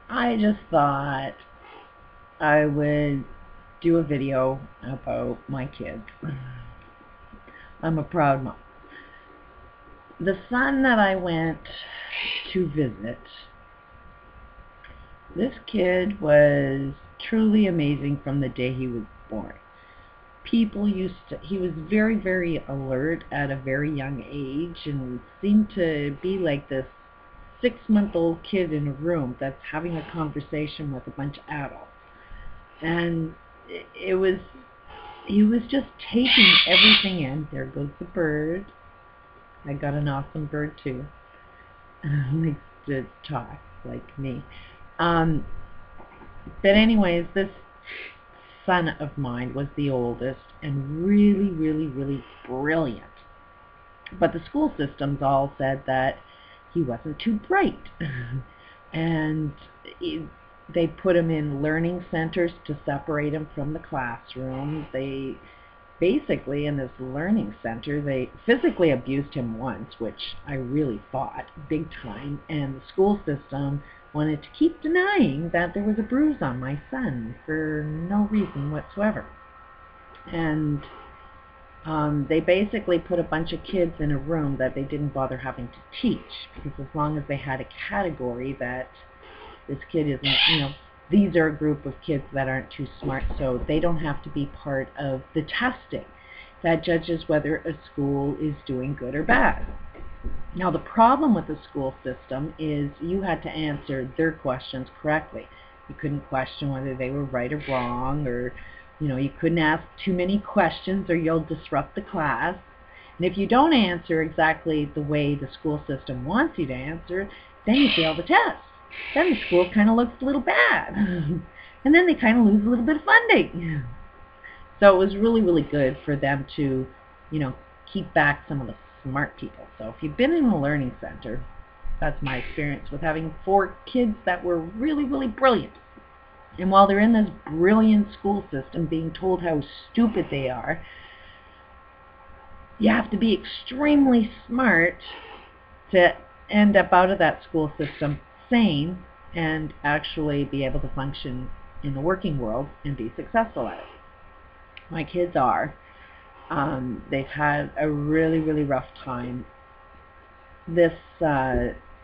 I just thought I would do a video about my kids. I'm a proud mom. The son that I went to visit, this kid was truly amazing from the day he was born. He was very, very alert at a very young age and seemed to be like this 6-month-old kid in a room that's having a conversation with a bunch of adults. And it was, he was just taking everything in. There goes the bird. I got an awesome bird too. Likes to talk like me. Um, but anyways, this son of mine was the oldest and really, really, really brilliant. But the school systems all said that he wasn't too bright. And they put him in learning centers to separate him from the classroom. They basically, in this learning center, they physically abused him once, which I really fought big time, and the school system wanted to keep denying that there was a bruise on my son for no reason whatsoever. And they basically put a bunch of kids in a room that they didn't bother having to teach, because as long as they had a category that this kid isn't, these are a group of kids that aren't too smart, so they don't have to be part of the testing that judges whether a school is doing good or bad. Now, the problem with the school system is you had to answer their questions correctly. You couldn't question whether they were right or wrong, or you couldn't ask too many questions or you'll disrupt the class. And if you don't answer exactly the way the school system wants you to answer, then you fail the test. Then the school kind of looks a little bad. And then they kind of lose a little bit of funding. So it was really, really good for them to, keep back some of the smart people. So if you've been in a learning center, that's my experience with having 4 kids that were really, really brilliant. And while they're in this brilliant school system being told how stupid they are, you have to be extremely smart to end up out of that school system sane and actually be able to function in the working world and be successful at it. My kids are. They've had a really, really rough time. This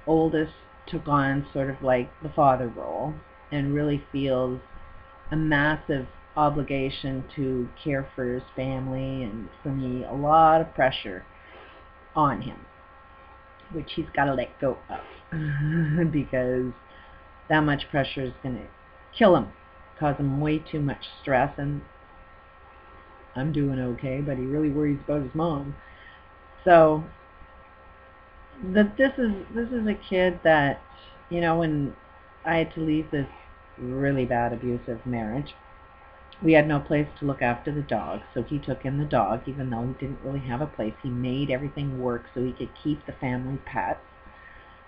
oldest took on sort of like the father role and really feels a massive obligation to care for his family, and for me, a lot of pressure on him, which he's got to let go of because that much pressure is going to kill him, cause him way too much stress. And I'm doing okay, but he really worries about his mom. So this is a kid that, when I had to leave this really bad abusive marriage, we had no place to look after the dog, so he took in the dog, even though he didn't really have a place. He made everything work so he could keep the family pets.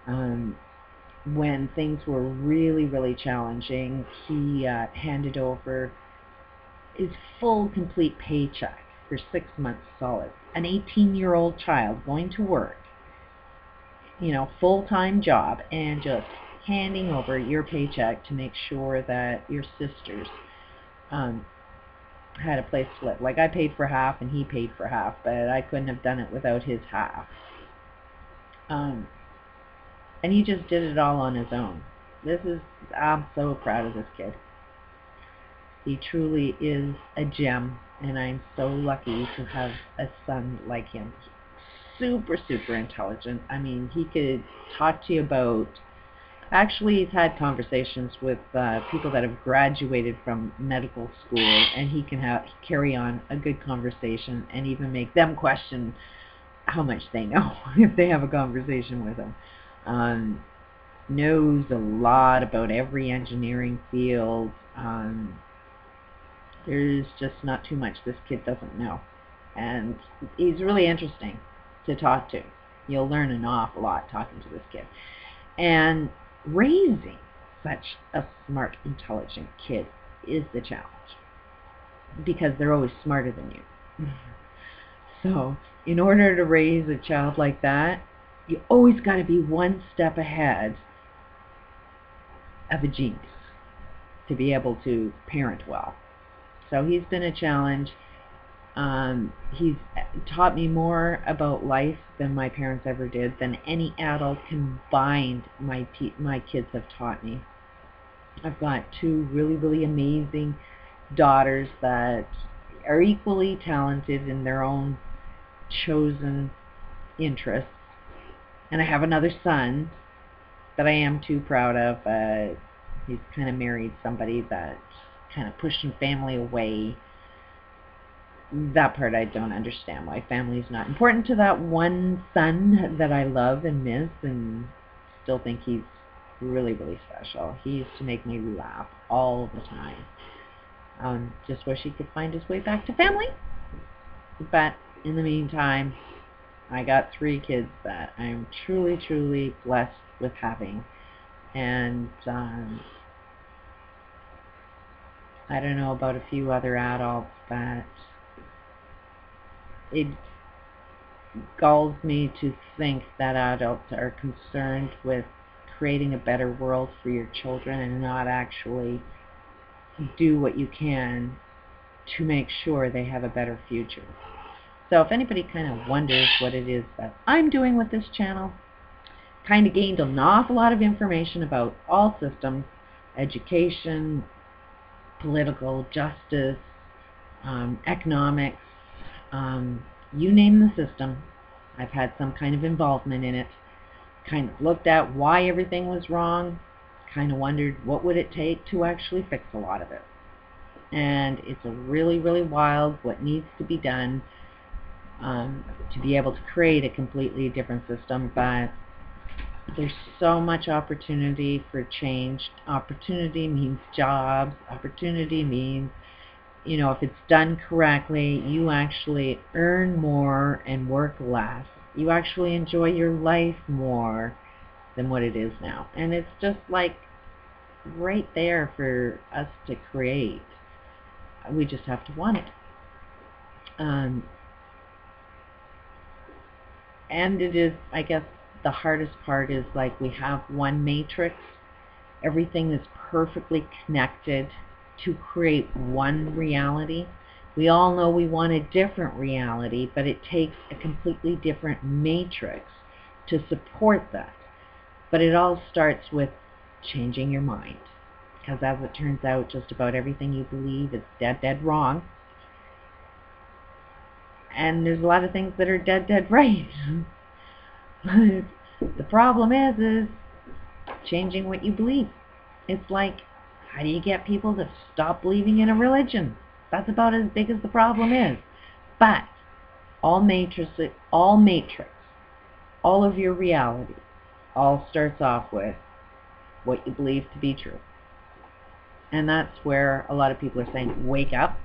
When things were really, really challenging, he handed over his full, complete paycheck for 6 months solid. An 18-year-old child going to work, full-time job, and just handing over your paycheck to make sure that your sisters had a place to live. Like, I paid for half and he paid for half, but I couldn't have done it without his half. And he just did it all on his own. I'm so proud of this kid. He truly is a gem, and I'm so lucky to have a son like him. Super, super intelligent. I mean, he could talk to you about... Actually, he's had conversations with people that have graduated from medical school, and he can carry on a good conversation and even make them question how much they know if they have a conversation with him. Knows a lot about every engineering field. There's just not too much this kid doesn't know. And he's really interesting to talk to. You'll learn an awful lot talking to this kid. And raising such a smart, intelligent kid is the challenge, because they're always smarter than you. So in order to raise a child like that, you always got to be one step ahead of a genius to be able to parent well. So he's been a challenge. He's taught me more about life than my parents ever did, than any adult combined my kids have taught me. I've got two really, really amazing daughters that are equally talented in their own chosen interests. And I have another son that I am too proud of. He's kind of married somebody that's kind of pushing family away. That part I don't understand, why family is not important to that one son that I love and miss and still think he's really, really special. He used to make me laugh all the time. Just wish he could find his way back to family. But in the meantime, I got 3 kids that I'm truly, truly blessed with having. And I don't know about a few other adults, but it galls me to think that adults are concerned with creating a better world for your children and not actually do what you can to make sure they have a better future. So if anybody kind of wonders what it is that I'm doing with this channel, kind of gained an awful lot of information about all systems, education, political, justice, economics, you name the system. I've had some kind of involvement in it. Kind of looked at why everything was wrong. Kind of wondered what would it take to actually fix a lot of it. And it's a really, really wild what needs to be done to be able to create a completely different system. But there's so much opportunity for change. Opportunity means jobs. Opportunity means, you know, if it's done correctly, you actually earn more and work less. You actually enjoy your life more than what it is now. And it's just like right there for us to create. We just have to want it. And it is, I guess, the hardest part is like we have one matrix. Everything is perfectly connected to create one reality. We all know we want a different reality, but it takes a completely different matrix to support that. But it all starts with changing your mind. Because as it turns out, just about everything you believe is dead, dead wrong. And there's a lot of things that are dead, dead right. The problem is changing what you believe. It's like, how do you get people to stop believing in a religion? That's about as big as the problem is. But all matrix, all of your reality, all starts off with what you believe to be true. And that's where a lot of people are saying, wake up.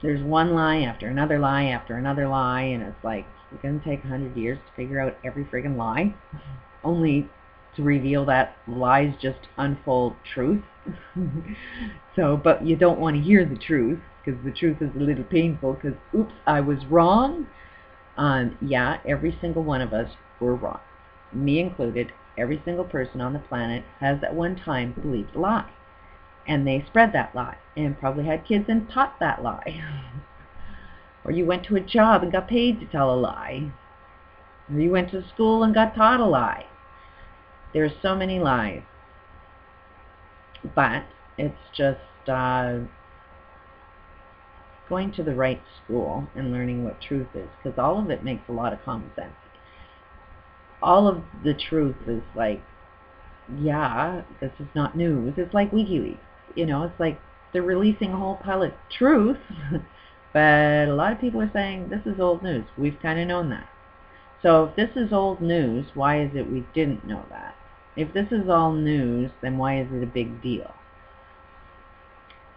There's one lie after another lie after another lie, and it's like, it's going to take 100 years to figure out every friggin' lie, only to reveal that lies just unfold truth. So, but you don't want to hear the truth, because the truth is a little painful, because, oops, I was wrong. Yeah, every single one of us were wrong. Me included. Every single person on the planet has at one time believed a lie. And they spread that lie, and probably had kids and taught that lie. Or you went to a job and got paid to tell a lie. Or you went to school and got taught a lie. There's so many lies. But it's just going to the right school and learning what truth is, because all of it makes a lot of common sense. All of the truth is like, yeah, this is not news. It's like WikiLeaks. You know, it's like they're releasing a whole pile of truth, but a lot of people are saying this is old news. We've kind of known that. So if this is old news, why is it we didn't know that? If this is all news, then why is it a big deal?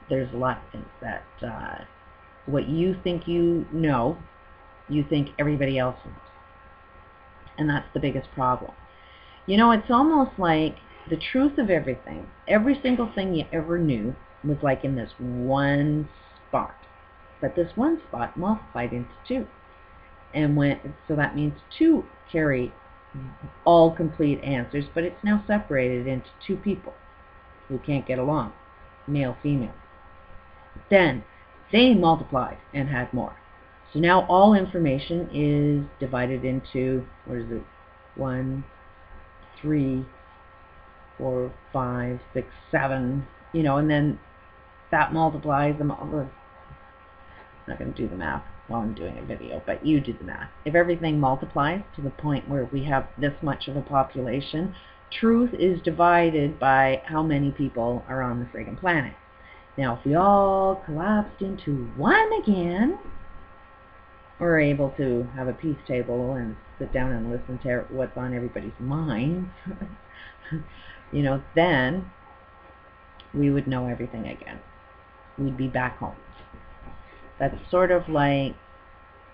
There's a lot of things that what you think you know, you think everybody else knows. And that's the biggest problem. You know, it's almost like the truth of everything, every single thing you ever knew was like in this one spot. But this one spot multiplied into 2. And so that means 2 carry all complete answers, but it's now separated into two people who can't get along, male, female. Then they multiplied and had more. So now all information is divided into, what is it, 1, 3, 4, 5, 6, 7, and then that multiplies them all. I'm not going to do the math while I'm doing a video, but you do the math. If everything multiplies to the point where we have this much of a population, truth is divided by how many people are on the friggin' planet. Now, if we all collapsed into one again, we're able to have a peace table and sit down and listen to what's on everybody's minds, then we would know everything again. We'd be back home. That's sort of like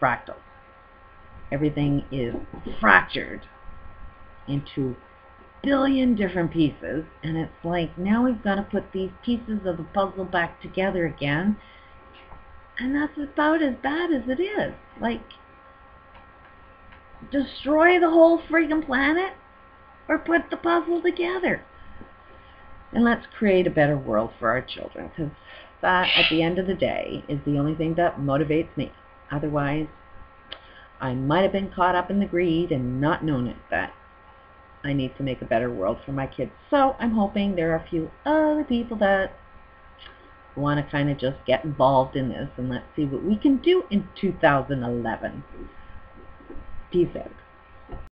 fractals. Everything is fractured into billion different pieces, and it's like now we've got to put these pieces of the puzzle back together again, and that's about as bad as it is. Like, destroy the whole freaking planet or put the puzzle together, and let's create a better world for our children, because that, at the end of the day, is the only thing that motivates me. Otherwise, I might have been caught up in the greed and not known it, but I need to make a better world for my kids. So I'm hoping there are a few other people that want to kind of just get involved in this, and let's see what we can do in 2011. Peace out.